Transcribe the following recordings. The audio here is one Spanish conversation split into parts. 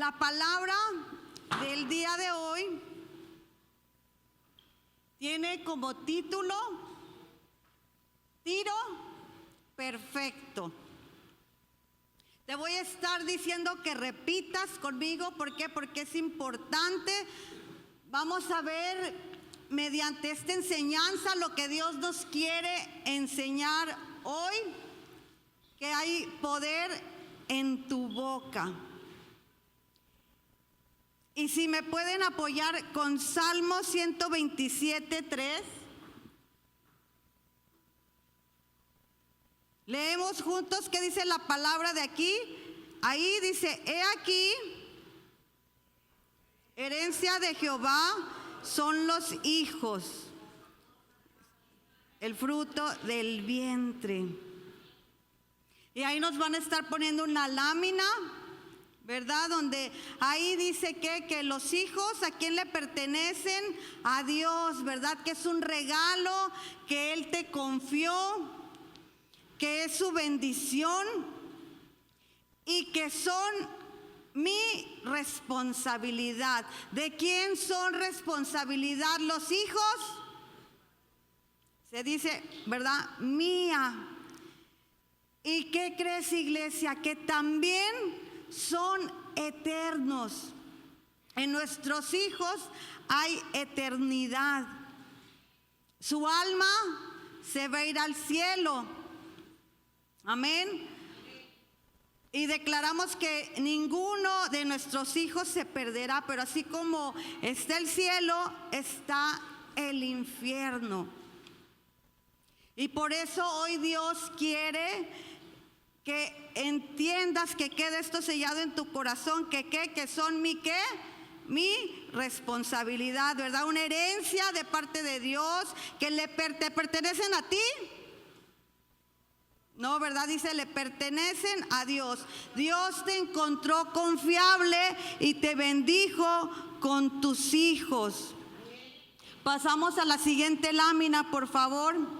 La palabra del día de hoy tiene como título Tiro Perfecto. Te voy a estar diciendo que repitas conmigo. ¿Por qué? Porque es importante. Vamos a ver mediante esta enseñanza lo que Dios nos quiere enseñar hoy, que hay poder en tu boca. Y si me pueden apoyar con Salmo 127:3. Leemos juntos qué dice la palabra de aquí. Ahí dice: he aquí, herencia de Jehová son los hijos, el fruto del vientre. Y ahí nos van a estar poniendo una lámina, ¿verdad? Donde ahí dice que los hijos, ¿a quién le pertenecen? A Dios, ¿verdad? Que es un regalo que Él te confió, que es su bendición y que son mi responsabilidad. ¿De quién son responsabilidad los hijos? Se dice, ¿verdad? Mía. ¿Y qué crees, iglesia? Que también son eternos. En nuestros hijos hay eternidad. Su alma se va a ir al cielo. Amén. Y declaramos que ninguno de nuestros hijos se perderá, pero así como está el cielo, está el infierno. Y por eso hoy Dios quiere que entiendas, que quede esto sellado en tu corazón, que son mi responsabilidad, ¿verdad? Una herencia de parte de Dios que te pertenecen a ti. No, ¿verdad? Dice, le pertenecen a Dios. Dios te encontró confiable y te bendijo con tus hijos. Pasamos a la siguiente lámina, por favor.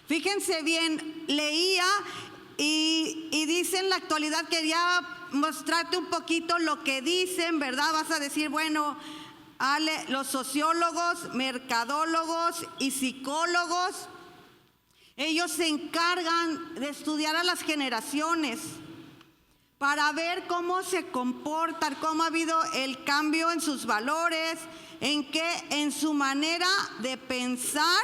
Fíjense bien, leía y dice en la actualidad, quería mostrarte un poquito lo que dicen, ¿verdad? Vas a decir, bueno, Ale, los sociólogos, mercadólogos y psicólogos, ellos se encargan de estudiar a las generaciones para ver cómo se comportan, cómo ha habido el cambio en sus valores, en su manera de pensar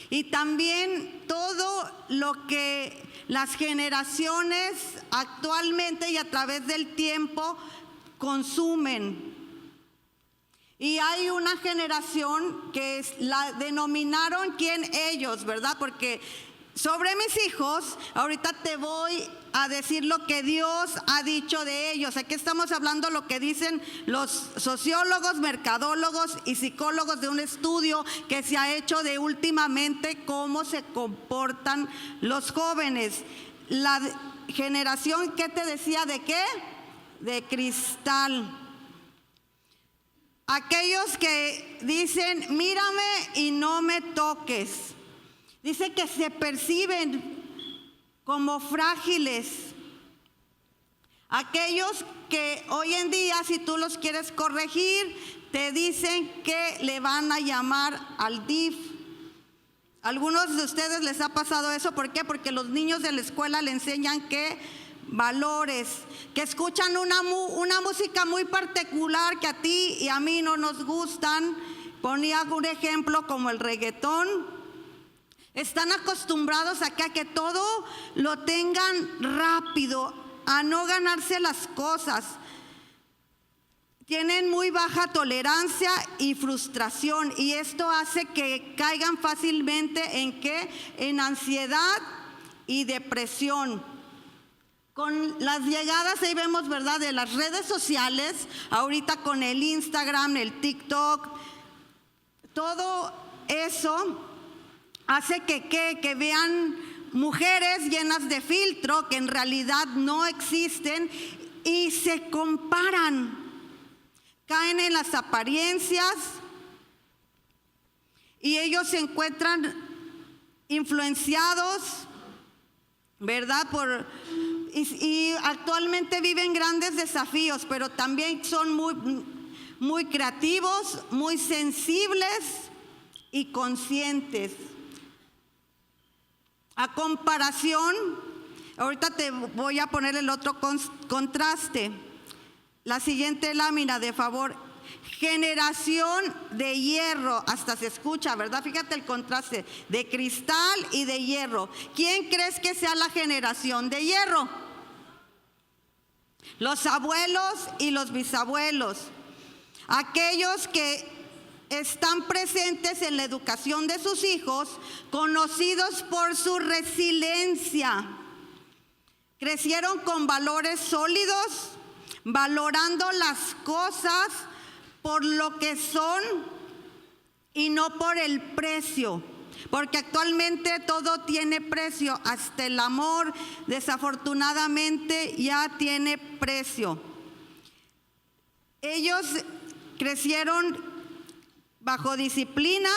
y también todo lo que las generaciones actualmente y a través del tiempo consumen. Y hay una generación que la denominaron ellos, ¿verdad? Porque sobre mis hijos, ahorita te voy a decir lo que Dios ha dicho de ellos. Aquí estamos hablando lo que dicen los sociólogos, mercadólogos y psicólogos de un estudio que se ha hecho de últimamente cómo se comportan los jóvenes. La generación, ¿qué te decía? ¿De qué? De cristal. Aquellos que dicen, mírame y no me toques. Dice que se perciben como frágiles. Aquellos que hoy en día, si tú los quieres corregir, te dicen que le van a llamar al DIF. Algunos de ustedes les ha pasado eso. ¿Por qué? Porque los niños de la escuela le enseñan valores, que escuchan una música muy particular que a ti y a mí no nos gustan. Ponía un ejemplo como el reggaetón. Están acostumbrados a que todo lo tengan rápido, a no ganarse las cosas. Tienen muy baja tolerancia y frustración, y esto hace que caigan fácilmente en ansiedad y depresión. Con las llegadas, ahí vemos, ¿verdad?, de las redes sociales, ahorita con el Instagram, el TikTok, todo eso hace que vean mujeres llenas de filtro que en realidad no existen y se comparan, caen en las apariencias y ellos se encuentran influenciados, ¿verdad?, y actualmente viven grandes desafíos, pero también son muy creativos, muy sensibles y conscientes. A comparación, ahorita te voy a poner el otro contraste. La siguiente lámina, de favor. Generación de hierro, hasta se escucha, ¿verdad? Fíjate el contraste de cristal y de hierro. ¿Quién crees que sea la generación de hierro? Los abuelos y los bisabuelos. Aquellos que están presentes en la educación de sus hijos, conocidos por su resiliencia. Crecieron con valores sólidos, valorando las cosas por lo que son y no por el precio, porque actualmente todo tiene precio, hasta el amor desafortunadamente ya tiene precio. Ellos crecieron bajo disciplina,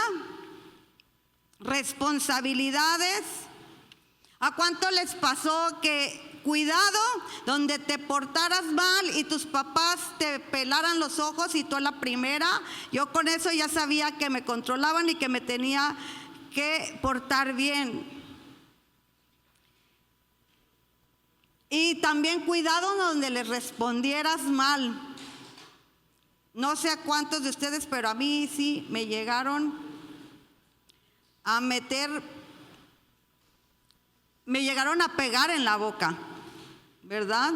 responsabilidades. ¿A cuánto les pasó que cuidado donde te portaras mal y tus papás te pelaran los ojos y tú a la primera? Yo con eso ya sabía que me controlaban y que me tenía que portar bien. Y también cuidado donde les respondieras mal. No sé a cuántos de ustedes, pero a mí sí me llegaron a pegar en la boca, ¿verdad?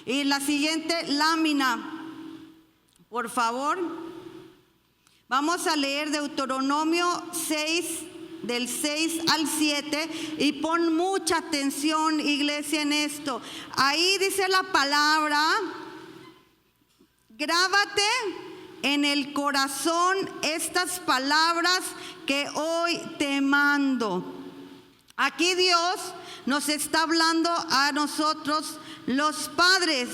Y la siguiente lámina, por favor. Vamos a leer Deuteronomio 6, del 6 al 7, y pon mucha atención, iglesia, en esto. Ahí dice la palabra: grábate en el corazón estas palabras que hoy te mando. Aquí Dios nos está hablando a nosotros, los padres.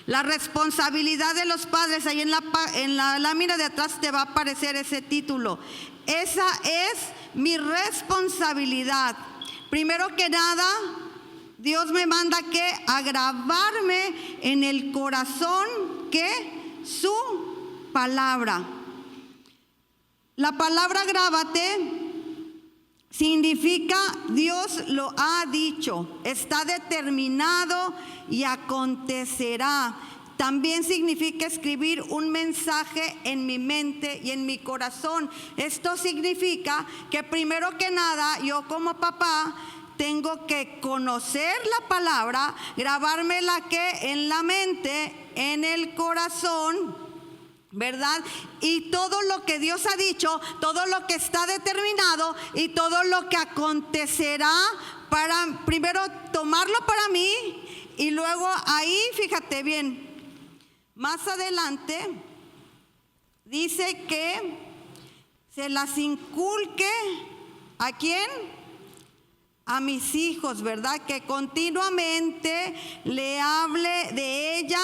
La responsabilidad de los padres, ahí en la lámina de atrás te va a aparecer ese título. Esa es mi responsabilidad. Primero que nada, Dios me manda a grabarme en el corazón su palabra. La palabra grábate significa Dios lo ha dicho, está determinado y acontecerá. También significa escribir un mensaje en mi mente y en mi corazón. Esto significa que primero que nada, yo como papá tengo que conocer la palabra, grabármela en la mente, en el corazón, ¿verdad? Y todo lo que Dios ha dicho, todo lo que está determinado y todo lo que acontecerá, para primero tomarlo para mí y luego ahí, fíjate bien, más adelante dice que se las inculque ¿a quién? A mis hijos, ¿verdad? Que continuamente le hable de ella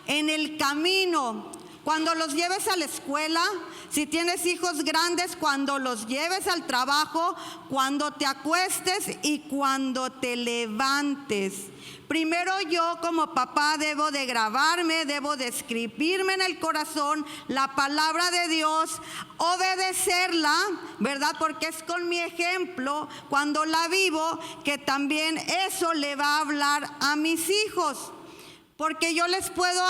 en el camino. Cuando los lleves a la escuela, si tienes hijos grandes, cuando los lleves al trabajo, cuando te acuestes y cuando te levantes. Primero yo como papá debo de grabarme, debo de escribirme en el corazón la palabra de Dios, obedecerla, ¿verdad? Porque es con mi ejemplo, cuando la vivo, que también eso le va a hablar a mis hijos. Porque yo les puedo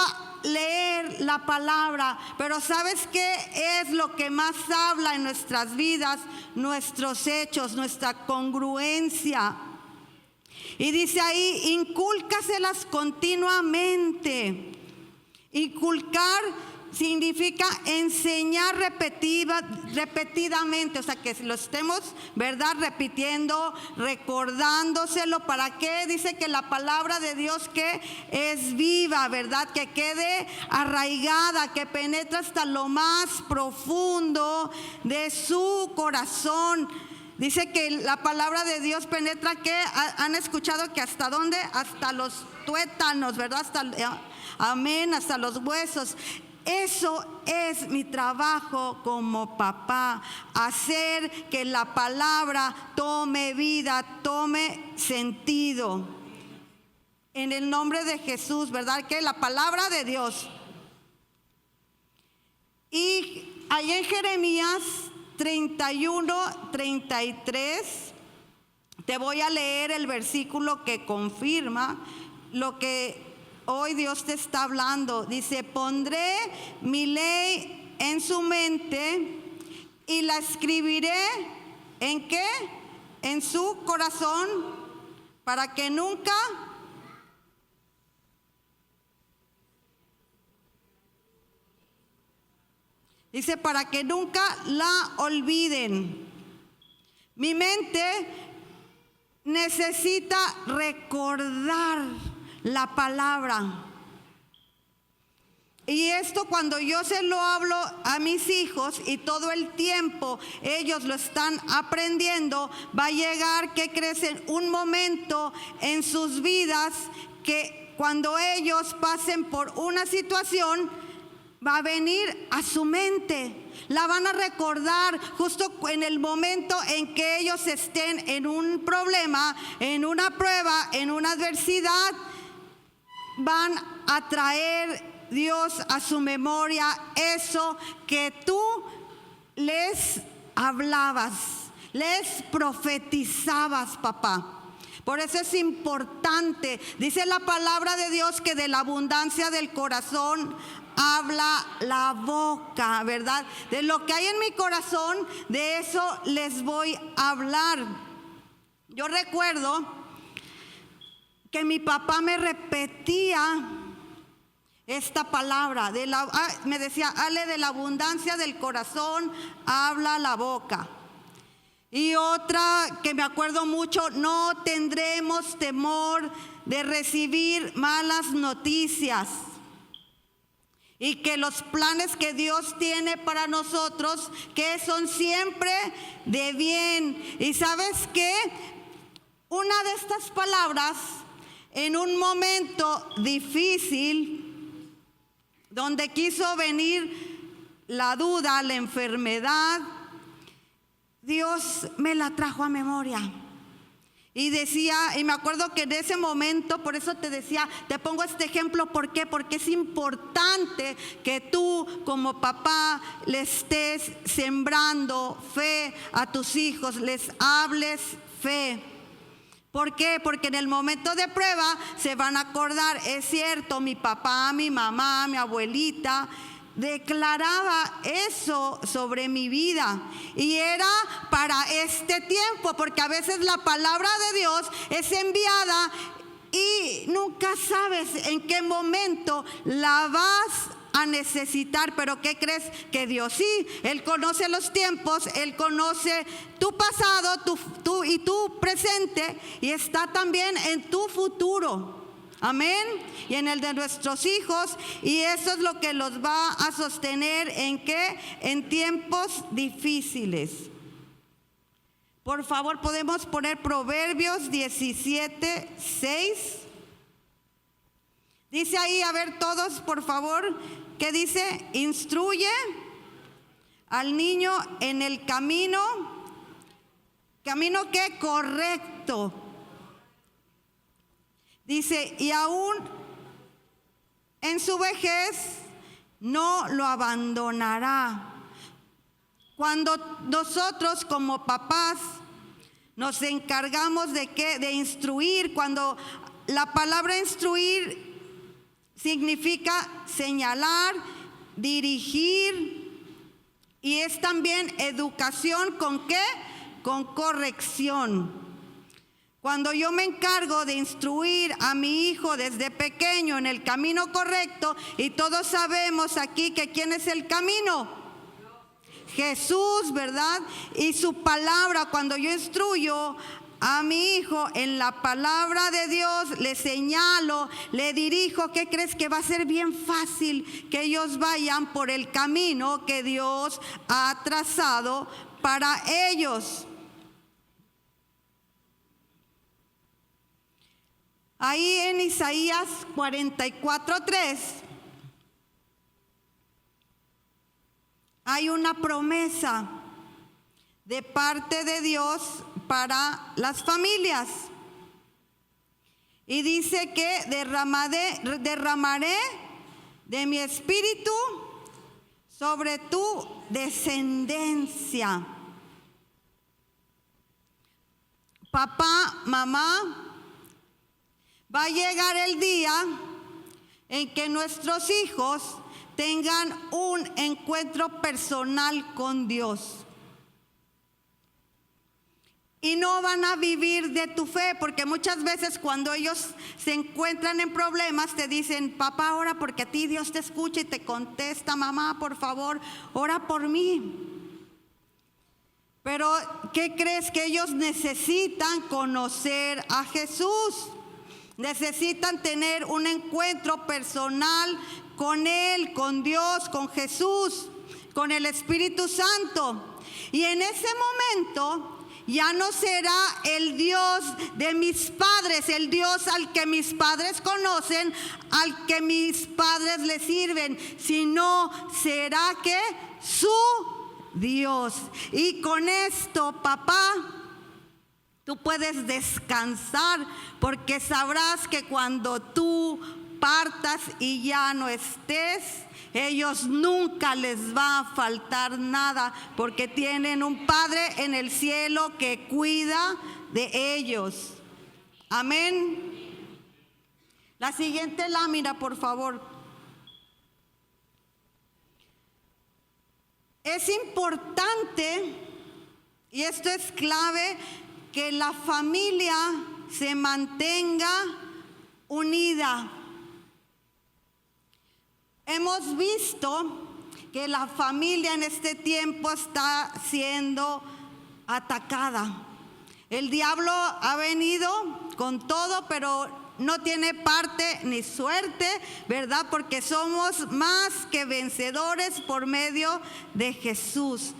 leer la palabra, pero ¿sabes qué es lo que más habla en nuestras vidas? Nuestros hechos, nuestra congruencia. Y dice ahí, incúlcaselas continuamente. Inculcar significa enseñar repetidamente, o sea, que lo estemos, ¿verdad?, repitiendo, recordándoselo. ¿Para qué? Dice que la palabra de Dios que es viva, ¿verdad?, que quede arraigada, que penetra hasta lo más profundo de su corazón. Dice que la palabra de Dios penetra, que han escuchado que hasta dónde, hasta los tuétanos, ¿verdad? Amén, hasta los huesos. Eso es mi trabajo como papá, hacer que la palabra tome vida, tome sentido. en el nombre de Jesús, ¿verdad? Que la palabra de Dios. Y ahí en Jeremías 31, 33, te voy a leer el versículo que confirma lo que hoy Dios te está hablando. Dice: pondré mi ley en su mente y la escribiré, ¿en qué? En su corazón, para que nunca la olviden. Mi mente necesita recordar la palabra. Y esto, cuando yo se lo hablo a mis hijos y todo el tiempo ellos lo están aprendiendo, va a llegar, que crecen un momento en sus vidas que cuando ellos pasen por una situación, va a venir a su mente. La van a recordar justo en el momento en que ellos estén en un problema, en una prueba, en una adversidad. Van a traer Dios a su memoria eso que tú les hablabas, les profetizabas, papá. Por eso es importante, dice la palabra de Dios, que de la abundancia del corazón habla la boca, ¿verdad? De lo que hay en mi corazón, de eso les voy a hablar. Yo recuerdo que mi papá me repetía esta palabra, me decía: Ale, de la abundancia del corazón habla la boca. Y otra que me acuerdo mucho: no tendremos temor de recibir malas noticias, y que los planes que Dios tiene para nosotros, que son siempre de bien. Y ¿sabes qué? Una de estas palabras, en un momento difícil, donde quiso venir la duda, la enfermedad, Dios me la trajo a memoria. Y decía, y me acuerdo que en ese momento, por eso te decía, te pongo este ejemplo, ¿por qué? Porque es importante que tú como papá le estés sembrando fe a tus hijos, les hables fe. ¿Por qué? Porque en el momento de prueba se van a acordar: es cierto, mi papá, mi mamá, mi abuelita declaraba eso sobre mi vida, y era para este tiempo, porque a veces la palabra de Dios es enviada y nunca sabes en qué momento la vas a necesitar. Pero ¿qué crees? Que Dios sí, Él conoce los tiempos, Él conoce tu pasado, tu presente, y está también en tu futuro. Amén. Y en el de nuestros hijos. Y eso es lo que los va a sostener, ¿en qué? En tiempos difíciles. Por favor, podemos poner Proverbios 17, 6. Dice ahí, a ver todos, por favor, ¿qué dice? Instruye al niño en el camino. ¿Camino qué? Correcto. Dice, y aún en su vejez no lo abandonará. Cuando nosotros como papás nos encargamos de qué, de instruir, cuando la palabra instruir significa señalar, dirigir, y es también educación, ¿con qué? Con corrección. Cuando yo me encargo de instruir a mi hijo desde pequeño en el camino correcto, y todos sabemos aquí que ¿quién es el camino? Jesús, ¿verdad? Y su palabra, cuando yo instruyo a mi hijo en la palabra de Dios, le señalo, le dirijo, ¿qué crees? Que va a ser bien fácil que ellos vayan por el camino que Dios ha trazado para ellos. Ahí en Isaías 44:3 hay una promesa de parte de Dios para las familias. Y dice que derramaré de mi espíritu sobre tu descendencia. Papá, mamá, va a llegar el día en que nuestros hijos tengan un encuentro personal con Dios. Y no van a vivir de tu fe, porque muchas veces cuando ellos se encuentran en problemas te dicen: papá, ora porque a ti Dios te escucha y te contesta. Mamá, por favor, ora por mí. Pero ¿qué crees? Que ellos necesitan conocer a Jesús. Necesitan tener un encuentro personal con Él, con Dios, con Jesús, con el Espíritu Santo. Y en ese momento ya no será el Dios de mis padres, el Dios al que mis padres conocen, al que mis padres le sirven, sino será que su Dios. Y con esto, papá, tú puedes descansar, porque sabrás que cuando tú partas y ya no estés, ellos nunca les va a faltar nada, porque tienen un Padre en el cielo que cuida de ellos. Amén. La siguiente lámina, por favor. Es importante, y esto es clave, que la familia se mantenga unida. Hemos visto que la familia en este tiempo está siendo atacada. El diablo ha venido con todo, pero no tiene parte ni suerte, ¿verdad? Porque somos más que vencedores por medio de Jesús.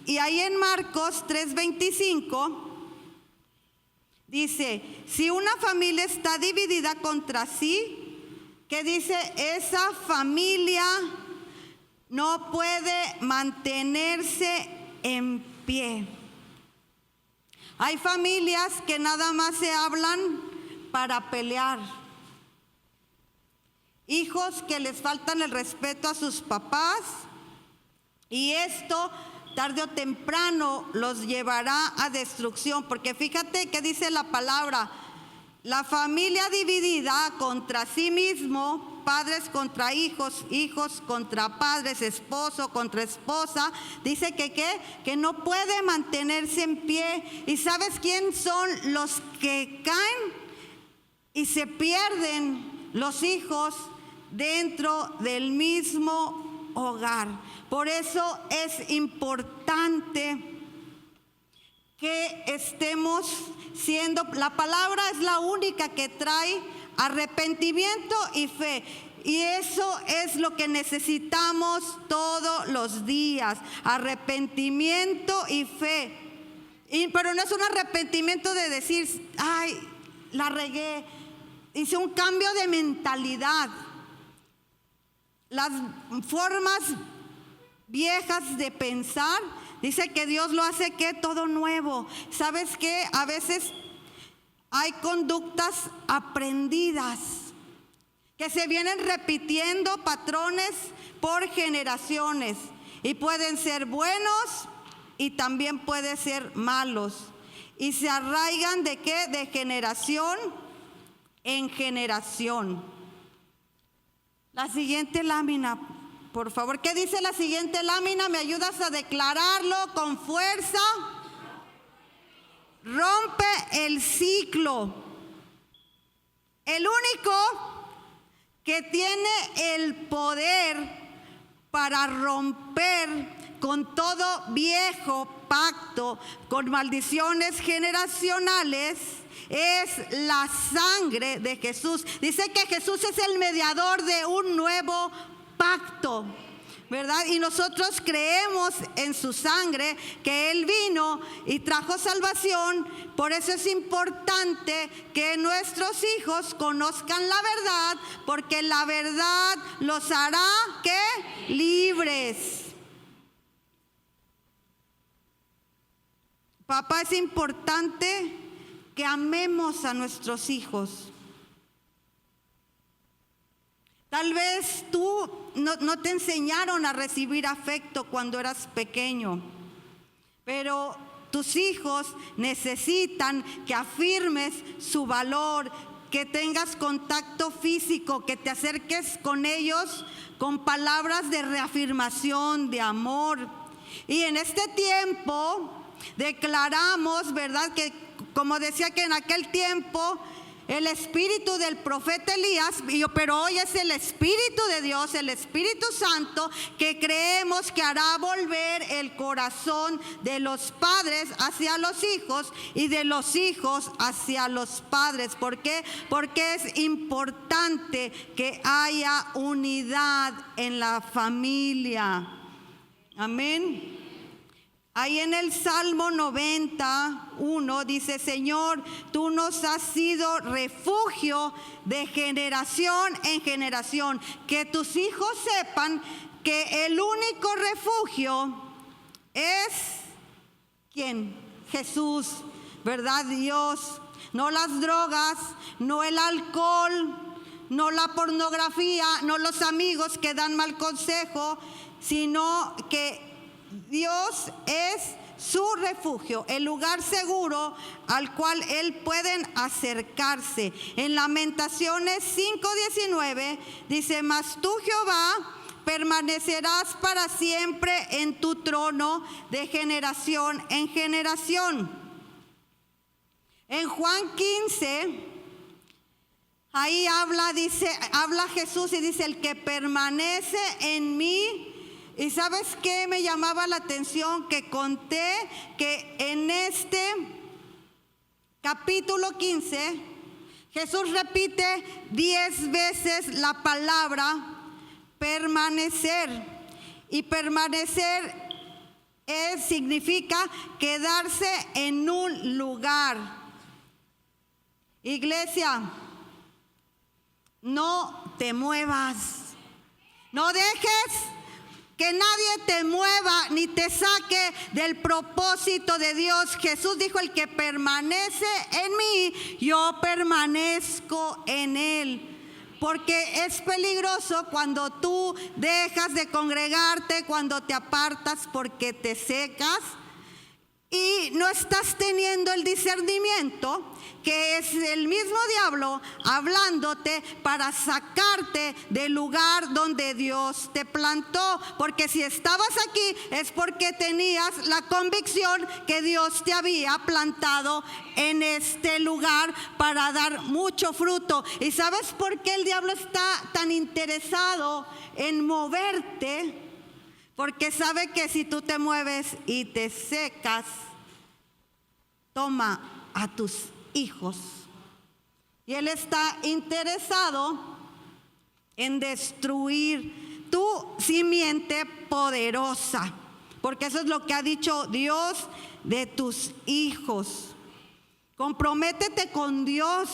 Y ahí en Marcos 3:25 dice: si una familia está dividida contra sí, ¿qué dice? Esa familia no puede mantenerse en pie. Hay familias que nada más se hablan para pelear. Hijos que les faltan el respeto a sus papás, y esto tarde o temprano los llevará a destrucción, porque fíjate que dice la palabra: la familia dividida contra sí mismo, padres contra hijos, hijos contra padres, esposo contra esposa, dice que no puede mantenerse en pie. ¿Y sabes quién son los que caen y se pierden? Los hijos dentro del mismo hogar. Por eso es importante que estemos siendo, la palabra es la única que trae arrepentimiento y fe. Y eso es lo que necesitamos todos los días: arrepentimiento y fe. Pero no es un arrepentimiento de decir: ay, la regué. Hice un cambio de mentalidad. Las formas viejas de pensar, dice que Dios lo hace que todo nuevo. ¿Sabes qué? A veces hay conductas aprendidas que se vienen repitiendo, patrones por generaciones, y pueden ser buenos y también pueden ser malos, y se arraigan ¿de qué? De generación en generación. La siguiente lámina, por favor. ¿Qué dice la siguiente lámina? ¿Me ayudas a declararlo con fuerza? Rompe el ciclo. El único que tiene el poder para romper con todo viejo pacto, con maldiciones generacionales, es la sangre de Jesús. Dice que Jesús es el mediador de un nuevo pacto, ¿verdad? Y nosotros creemos en su sangre, que Él vino y trajo salvación. Por eso es importante que nuestros hijos conozcan la verdad, porque la verdad los hará ¿qué? Libres. Papá, es importante que amemos a nuestros hijos. Tal vez tú no te enseñaron a recibir afecto cuando eras pequeño, pero tus hijos necesitan que afirmes su valor, que tengas contacto físico, que te acerques con ellos con palabras de reafirmación, de amor. Y en este tiempo declaramos, ¿verdad?, que como decía que en aquel tiempo el espíritu del profeta Elías, pero hoy es el Espíritu de Dios, el Espíritu Santo, que creemos que hará volver el corazón de los padres hacia los hijos y de los hijos hacia los padres. ¿Por qué? Porque es importante que haya unidad en la familia. Amén. Ahí en el Salmo 91 dice: Señor, tú nos has sido refugio de generación en generación. Que tus hijos sepan que el único refugio es ¿quién? Jesús, ¿verdad? Dios. No las drogas, no el alcohol, no la pornografía, no los amigos que dan mal consejo, sino que Dios es su refugio, el lugar seguro al cual Él pueden acercarse. En Lamentaciones 5:19 dice: Mas tú, Jehová, permanecerás para siempre en tu trono de generación en generación. En Juan 15, ahí habla Jesús y dice: el que permanece en mí. ¿Y sabes qué me llamaba la atención? Que conté que en este capítulo 15 Jesús repite 10 veces la palabra permanecer. Y permanecer significa quedarse en un lugar. Iglesia, no te muevas. No dejes que nadie te mueva ni te saque del propósito de Dios. Jesús dijo: el que permanece en mí, yo permanezco en él. Porque es peligroso cuando tú dejas de congregarte, cuando te apartas porque te secas y no estás teniendo el discernimiento, que es el mismo diablo hablándote para sacarte del lugar donde Dios te plantó. Porque si estabas aquí es porque tenías la convicción que Dios te había plantado en este lugar para dar mucho fruto. ¿Y sabes por qué el diablo está tan interesado en moverte? Porque sabe que si tú te mueves y te secas, toma a tus hijos. Y él está interesado en destruir tu simiente poderosa. Porque eso es lo que ha dicho Dios de tus hijos. Comprométete con Dios.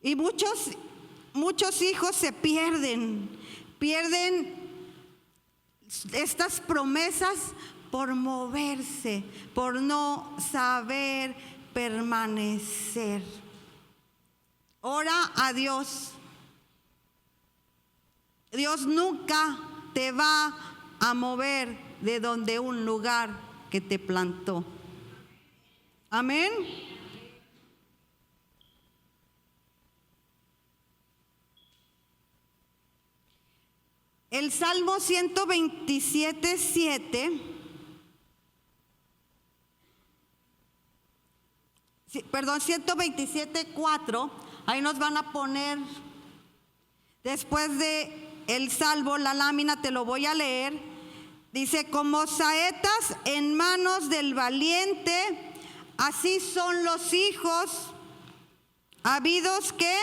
Y muchos hijos se pierden estas promesas por moverse, por no saber permanecer. Ora a Dios. Dios nunca te va a mover de donde un lugar que te plantó. Amén. El Salmo 127:7, perdón, 127:4, ahí nos van a poner, después de el Salmo, la lámina, te lo voy a leer. Dice: como saetas en manos del valiente, así son los hijos habidos que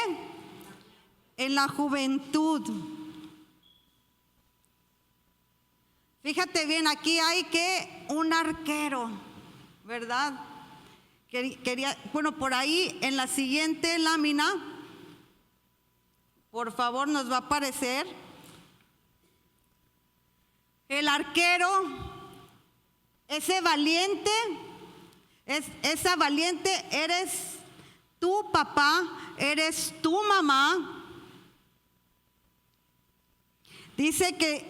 en la juventud. Fíjate bien, aquí hay que un arquero, ¿verdad? Bueno, por ahí en la siguiente lámina, por favor, nos va a aparecer el arquero, ese valiente, esa valiente eres tu papá, eres tu mamá, Dice que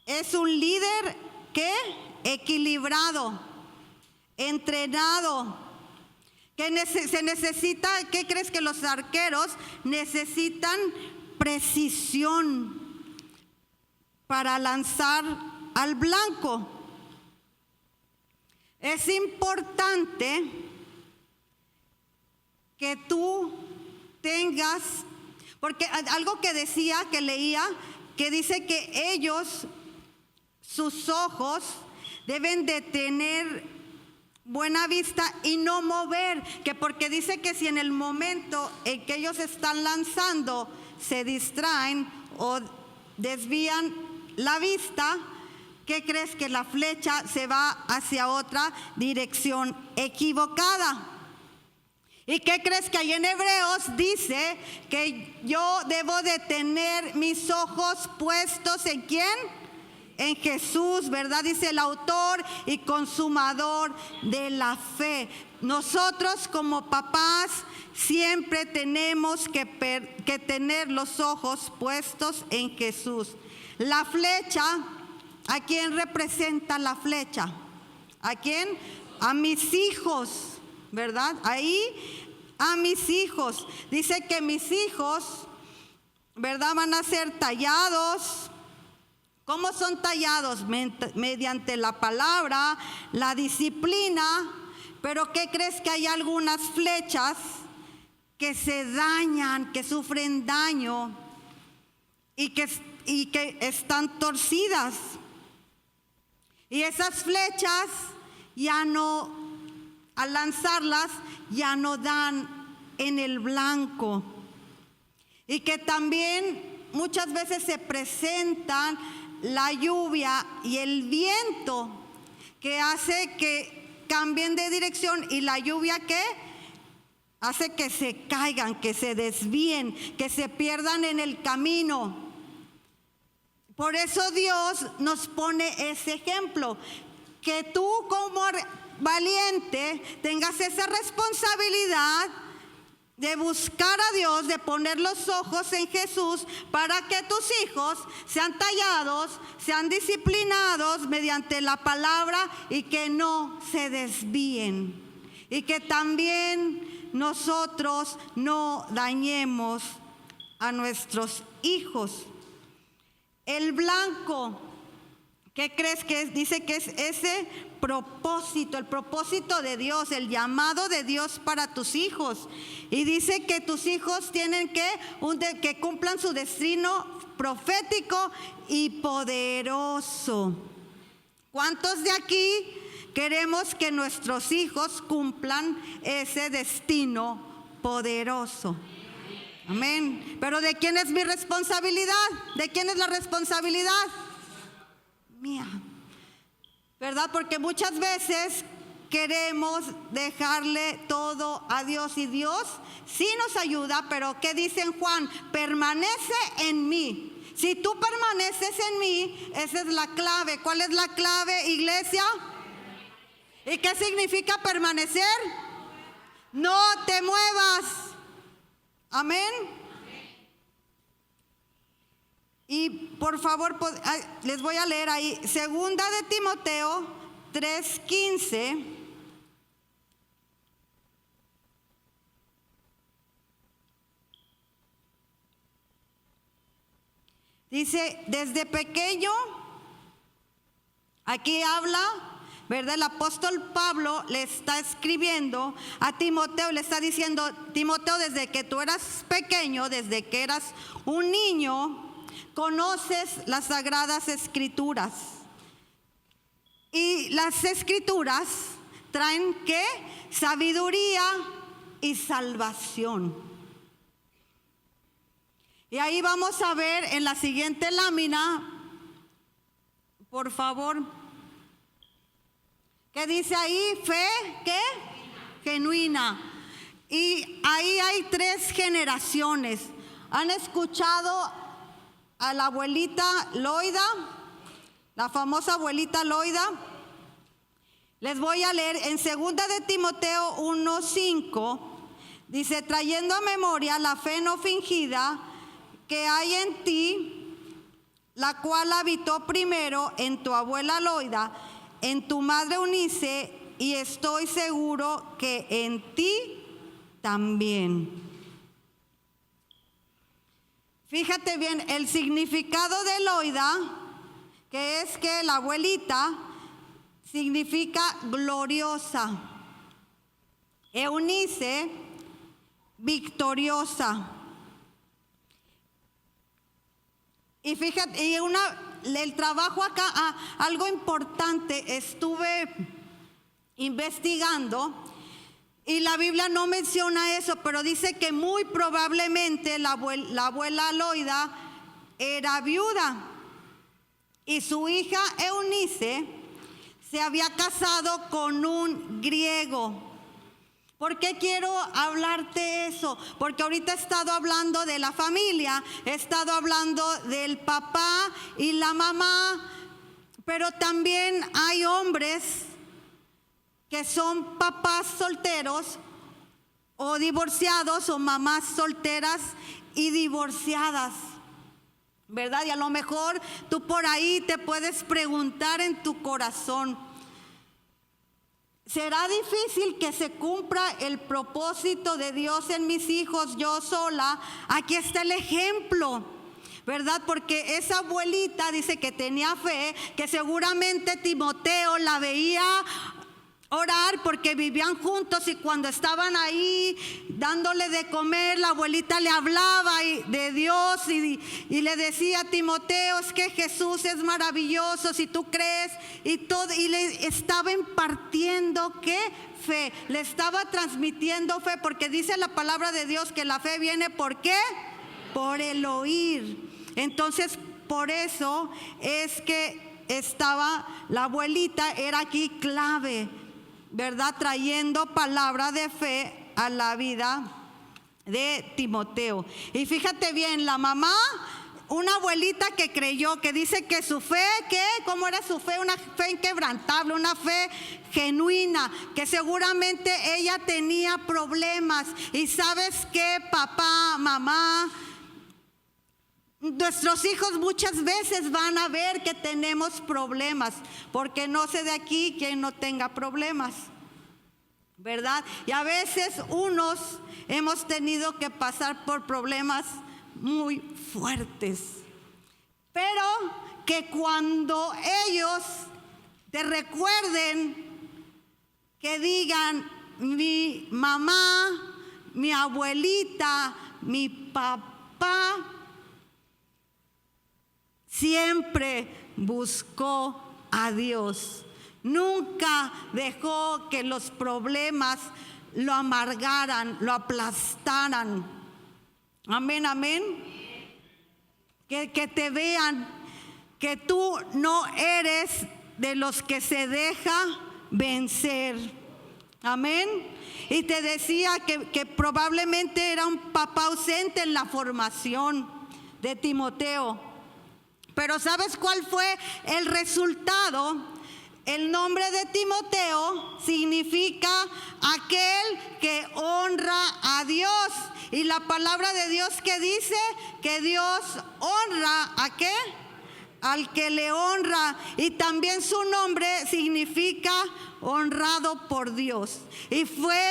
es un líder que equilibrado, entrenado, que se necesita. ¿Qué crees? Que los arqueros necesitan precisión para lanzar al blanco. Es importante que tú tengas, porque algo que decía, que leía, que dice que ellos, sus ojos deben de tener buena vista y no mover, que porque dice que si en el momento en que ellos están lanzando se distraen o desvían la vista, ¿qué crees? Que la flecha se va hacia otra dirección equivocada. ¿Y qué crees? Que ahí en Hebreos dice que yo debo de tener mis ojos puestos ¿en quién? En Jesús, ¿verdad? Dice el autor y consumador de la fe. Nosotros como papás siempre tenemos que tener los ojos puestos en Jesús. La flecha, ¿a quién representa la flecha? ¿A quién? A mis hijos, ¿verdad? Ahí, a mis hijos. Dice que mis hijos, ¿verdad? Van a ser tallados. ¿Cómo son tallados? Mediante la palabra, la disciplina. Pero ¿qué crees? Que hay algunas flechas que se dañan, que sufren daño y que están torcidas. Y esas flechas ya no, al lanzarlas, ya no dan en el blanco. Y que también muchas veces se presentan la lluvia y el viento, que hace que cambien de dirección, y la lluvia que hace que se caigan, que se desvíen, que se pierdan en el camino. Por eso Dios nos pone ese ejemplo, que tú como valiente tengas esa responsabilidad de buscar a Dios, de poner los ojos en Jesús, para que tus hijos sean tallados, sean disciplinados mediante la palabra y que no se desvíen. Y que también nosotros no dañemos a nuestros hijos. El blanco, ¿qué crees que es? Dice que es ese propósito, el propósito de Dios, el llamado de Dios para tus hijos. Y dice que tus hijos tienen que cumplan su destino profético y poderoso. ¿Cuántos de aquí queremos que nuestros hijos cumplan ese destino poderoso? Amén. Pero ¿de quién es mi responsabilidad? ¿De quién es la responsabilidad? Mía. ¿Verdad? Porque muchas veces queremos dejarle todo a Dios, y Dios sí nos ayuda, pero ¿qué dice en Juan? Permanece en mí. Si tú permaneces en mí, esa es la clave. ¿Cuál es la clave, iglesia? ¿Y qué significa permanecer? No te muevas. Amén. Y por favor, les voy a leer ahí, segunda de Timoteo 3:15. Dice, desde pequeño, aquí habla, ¿verdad? El apóstol Pablo le está escribiendo a Timoteo, le está diciendo, Timoteo, desde que tú eras pequeño, desde que eras un niño, conoces las sagradas escrituras. Y las escrituras traen ¿qué? Sabiduría y salvación. Y ahí vamos a ver en la siguiente lámina, por favor, ¿qué dice ahí? Fe, ¿qué? Genuina. Y ahí hay 3 generaciones. ¿Han escuchado a la abuelita Loida? La famosa abuelita Loida. Les voy a leer en 2 de Timoteo 1:5. Dice, trayendo a memoria la fe no fingida que hay en ti, la cual habitó primero en tu abuela Loida, en tu madre Eunice, y estoy seguro que en ti también. Fíjate bien, el significado de Loida, que es que la abuelita, significa gloriosa. Eunice, victoriosa. Y fíjate, el trabajo acá, algo importante, estuve investigando y la Biblia no menciona eso, pero dice que muy probablemente la abuela Loida era viuda y su hija Eunice se había casado con un griego. ¿Por qué quiero hablarte eso? Porque ahorita he estado hablando de la familia, he estado hablando del papá y la mamá, pero también hay hombres que son papás solteros o divorciados o mamás solteras y divorciadas, ¿verdad? Y a lo mejor tú por ahí te puedes preguntar en tu corazón, ¿será difícil que se cumpla el propósito de Dios en mis hijos yo sola? Aquí está el ejemplo, ¿verdad? Porque esa abuelita dice que tenía fe, que seguramente Timoteo la veía orar porque vivían juntos y cuando estaban ahí dándole de comer, la abuelita le hablaba de Dios y le decía a Timoteo, es que Jesús es maravilloso si tú crees y todo, y le estaba impartiendo ¿qué? Fe, le estaba transmitiendo fe, porque dice la palabra de Dios que la fe viene ¿por qué? Por el oír. Entonces por eso es que estaba la abuelita, era aquí clave, ¿verdad? Trayendo palabra de fe a la vida de Timoteo. Y fíjate bien, la mamá, una abuelita que creyó, que dice que su fe, ¿qué? ¿Cómo era su fe? Una fe inquebrantable, una fe genuina, que seguramente ella tenía problemas. Y ¿sabes qué, papá, mamá? Nuestros hijos muchas veces van a ver que tenemos problemas, porque no sé de aquí quien no tenga problemas, ¿verdad? Y a veces unos hemos tenido que pasar por problemas muy fuertes, pero que cuando ellos te recuerden, que digan, mi mamá, mi abuelita, mi papá siempre buscó a Dios. Nunca dejó que los problemas lo amargaran, lo aplastaran. Amén, amén. Que te vean que tú no eres de los que se deja vencer. Amén. Y te decía que probablemente era un papá ausente en la formación de Timoteo. Pero ¿sabes cuál fue el resultado? El nombre de Timoteo significa aquel que honra a Dios. Y la palabra de Dios que dice que Dios honra ¿a qué? Al que le honra. Y también su nombre significa honrado por Dios. Y fue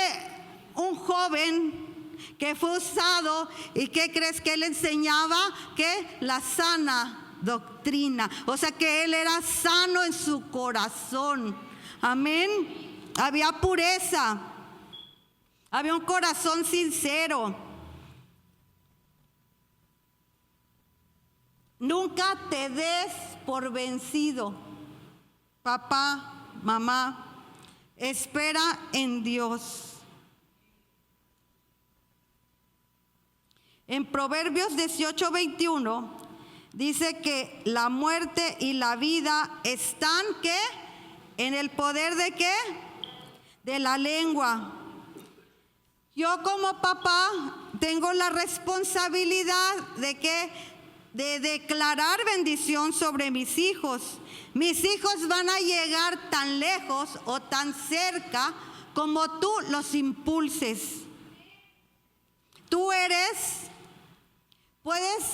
un joven que fue usado. ¿Y qué crees que él enseñaba? Que la sana doctrina, o sea que él era sano en su corazón. Amén. Había pureza, había un corazón sincero. Nunca te des por vencido, papá, mamá. Espera en Dios. En Proverbios 18:21 dice que la muerte y la vida están, ¿qué? En el poder de ¿qué? De la lengua. Yo como papá tengo la responsabilidad de ¿qué? De declarar bendición sobre mis hijos. Mis hijos van a llegar tan lejos o tan cerca como tú los impulses. Tú puedes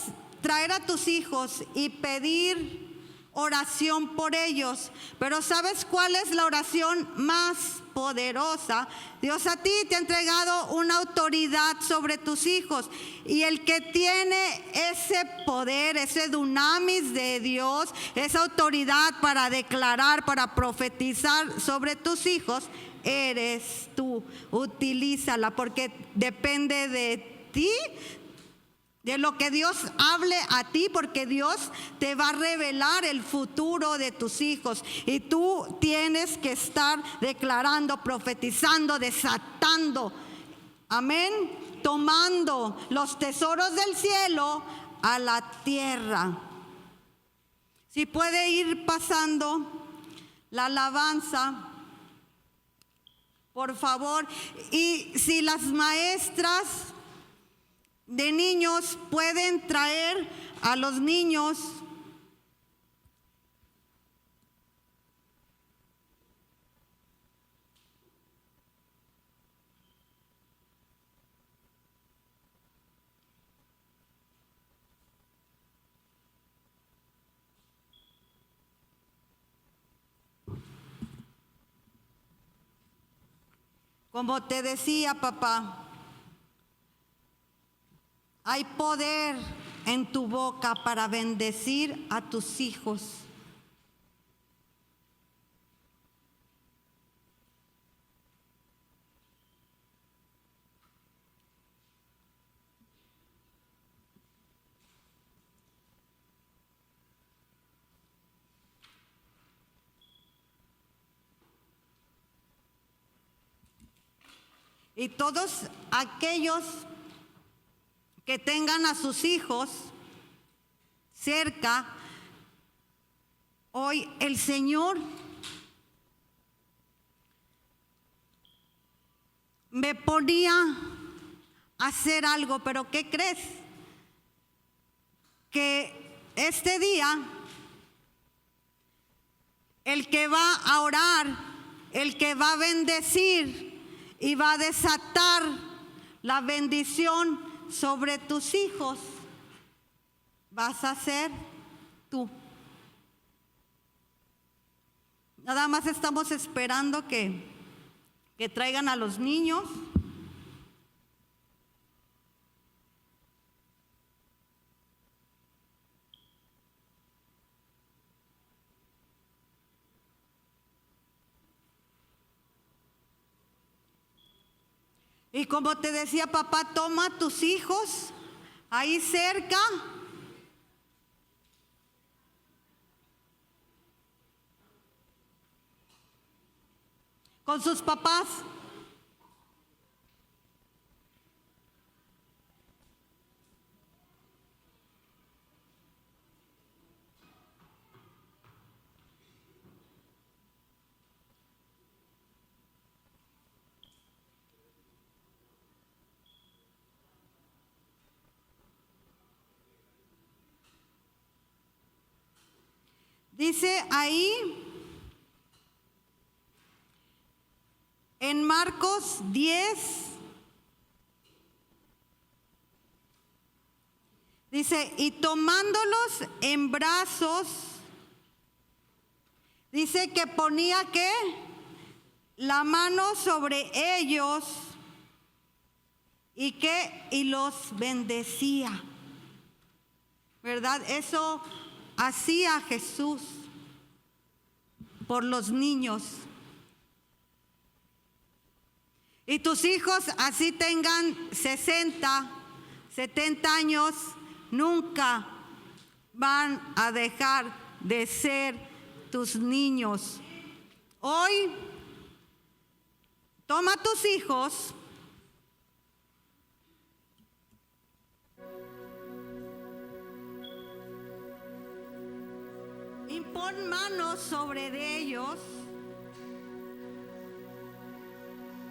traer a tus hijos y pedir oración por ellos. Pero ¿sabes cuál es la oración más poderosa? Dios a ti te ha entregado una autoridad sobre tus hijos, y el que tiene ese poder, ese dunamis de Dios, esa autoridad para declarar, para profetizar sobre tus hijos, eres tú. Utilízala, porque depende de ti, de lo que Dios hable a ti, porque Dios te va a revelar el futuro de tus hijos, y tú tienes que estar declarando, profetizando, desatando, amén, tomando los tesoros del cielo a la tierra. Si puede ir pasando la alabanza, por favor. Y si las maestras de niños pueden traer a los niños como te decía, papá, hay poder en tu boca para bendecir a tus hijos. Y todos aquellos que tengan a sus hijos cerca, hoy el Señor me ponía a hacer algo, pero ¿qué crees? Que este día el que va a orar, el que va a bendecir y va a desatar la bendición sobre tus hijos, vas a ser tú. Nada más estamos esperando que traigan a los niños. Y como te decía, papá, toma a tus hijos ahí cerca. Con sus papás. Dice ahí en Marcos 10, dice, y tomándolos en brazos, dice que ponía ¿qué? La mano sobre ellos, y los bendecía, ¿verdad? Eso hacía Jesús por los niños. Y tus hijos, así tengan 60, 70 años, nunca van a dejar de ser tus niños. Hoy, toma a tus hijos y pon manos sobre ellos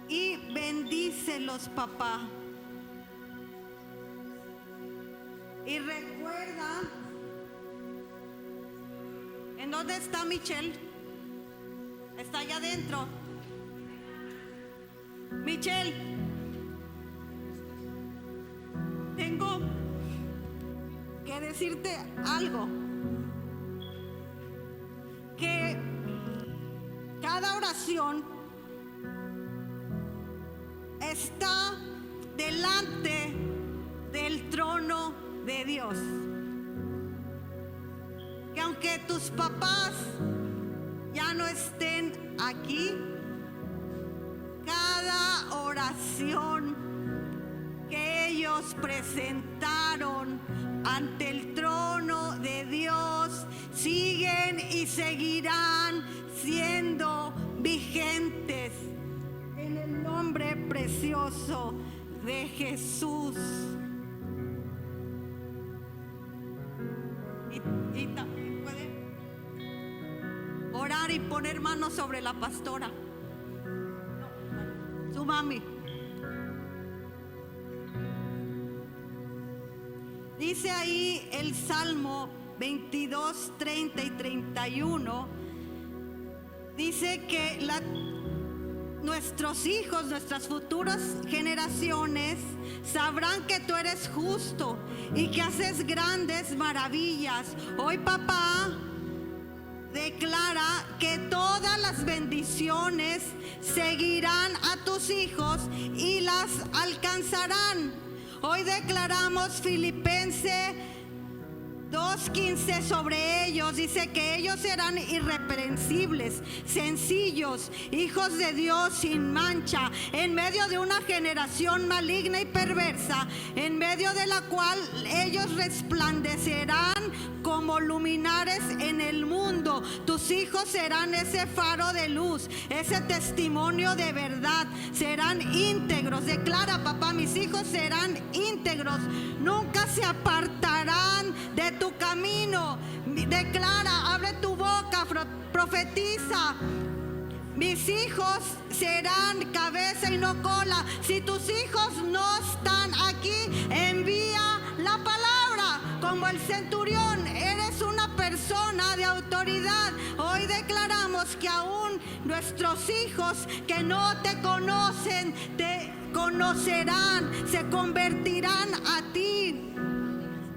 y bendícelos, papá. Y recuerda, ¿en dónde está Michelle? Está allá adentro. Michelle, tengo que que decirte algo, que cada oración está delante del trono de Dios. Que aunque tus papás ya no estén aquí, cada oración que ellos presentaron ante el trono de Dios siguen y seguirán siendo vigentes en el nombre precioso de Jesús. Y también puede orar y poner manos sobre la pastora, su mami. Dice ahí el Salmo 22, 30 y 31, dice que nuestros hijos, nuestras futuras generaciones sabrán que tú eres justo y que haces grandes maravillas. Hoy, papá, declara que todas las bendiciones seguirán a tus hijos y las alcanzarán. Hoy declaramos Filipenses 2:15 sobre ellos. Dice que ellos serán irreprensibles, sencillos, hijos de Dios sin mancha, en medio de una generación maligna y perversa, en medio de la cual ellos resplandecerán como luminares en el mundo. Tus hijos serán ese faro de luz, ese testimonio de verdad. Serán íntegros. Declara, papá, mis hijos serán íntegros, nunca se apartarán de tu camino. Declara, abre tu boca, profetiza. Mis hijos serán cabeza y no cola. Si tus hijos no están aquí, envía la palabra. Como el centurión, eres una persona de autoridad. Hoy declaramos que aún nuestros hijos que no te conocen, te conocerán, se convertirán a ti.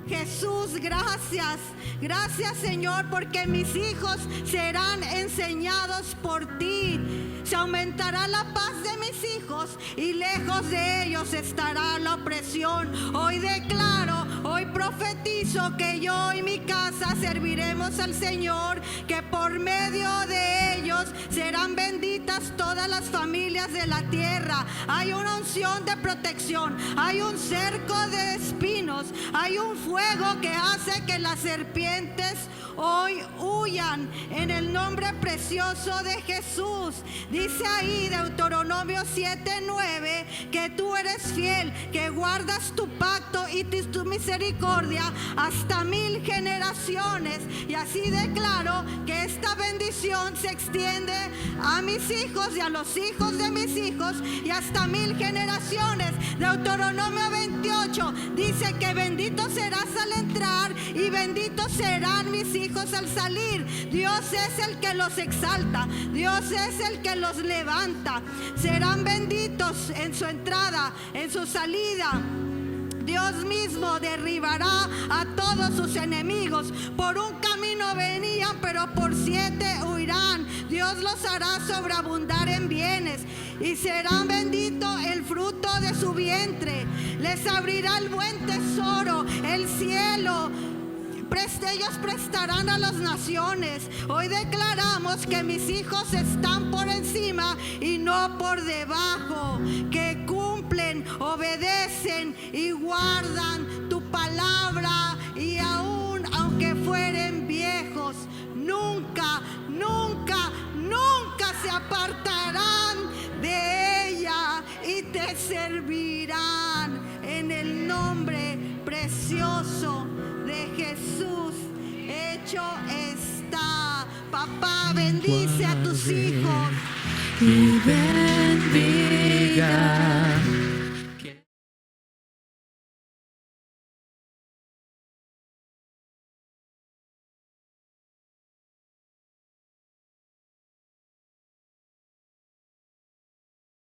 Jesús, gracias. Gracias, Señor, porque mis hijos serán enseñados por ti. Se aumentará la paz de mis hijos y lejos de ellos estará la opresión. Hoy declaro, hoy profetizo que yo y mi casa serviremos al Señor, que por medio de ellos serán benditas todas las familias de la tierra. Hay una unción de protección, hay un cerco de espinos, hay un fuego que hace que las serpientes hoy huyan en el nombre precioso de Jesús. Dice ahí Deuteronomio 7:9 que tú eres fiel, que guardas tu pacto y tu misericordia hasta 1000 generaciones. Y así declaro que esta bendición se extiende a mis hijos y a los hijos de mis hijos y hasta 1000 generaciones. Deuteronomio 28 dice que bendito serás al entrar y benditos serán mis hijos al salir. Dios es el que los exalta, Dios es el que los levanta. Serán benditos en su entrada, en su salida. Dios mismo derribará a todos sus enemigos. Por un camino venían, pero por 7 huirán. Dios los hará sobreabundar en bienes y serán bendito el fruto de su vientre. Les abrirá el buen tesoro, el cielo. Ellos prestarán a las naciones. Hoy declaramos que mis hijos están por encima y no por debajo, que cumplen, obedecen y guardan tu palabra, y aún aunque fueren viejos, nunca, nunca, nunca se apartarán de ella y te servirán en el nombre precioso de Jesús. Hecho está. Papá, bendice a tus hijos. Y bendice